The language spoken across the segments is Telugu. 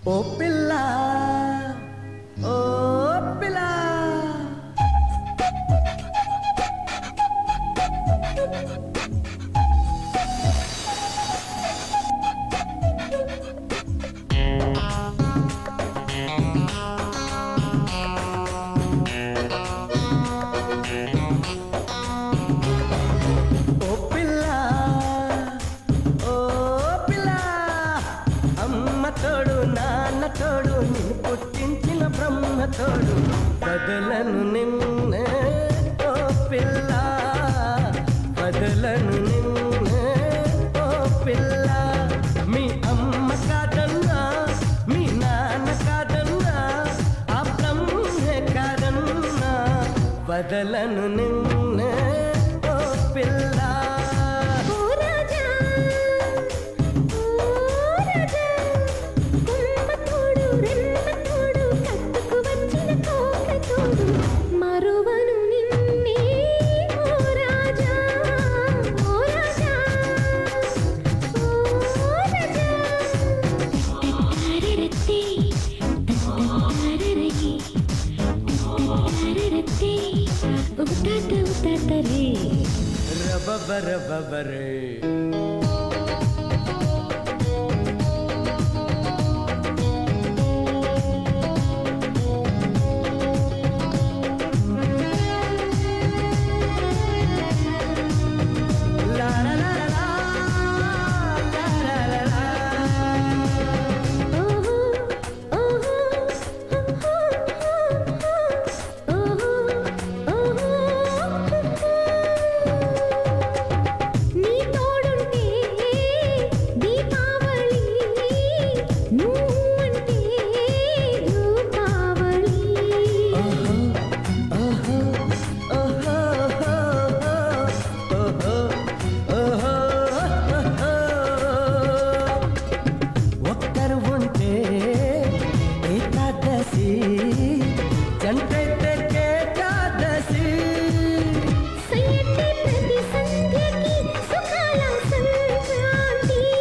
ఓ పిల్ల ఓ పిల్ల తోడు నిన్ను పుట్టించిన బ్రహ్మ తోడు బదలను నిన్నే ఓ పిల్ల బదలను నిన్నే ఓ పిల్ల మీ అమ్మ కాదన్నా మీ నాన్న కాదన్నా ఆ బ్రహ్మే కాదన్నా బదలను నిన్నే ఓ పిల్ల రబబరే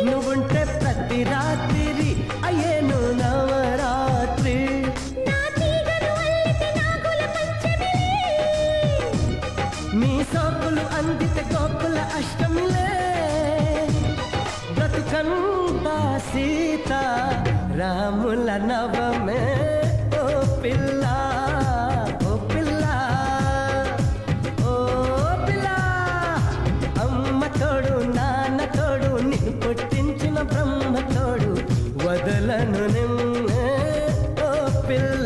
నువ్వుంటే ప్రతి రాత్రి అయ్యేను నవరాత్రి మీ సోకులు అందితే గోకుల అష్టమిలే బ్రతుకంతా సీత రాముల నవమే ఓ పిల్ల ఓ పిల్ల ఓ పిల్ల అమ్మ తోడు నాన్న తోడు నిన్ను పుట్టించిన బ్రహ్మ తోడు వదలను నిన్నే ఓ పిల్ల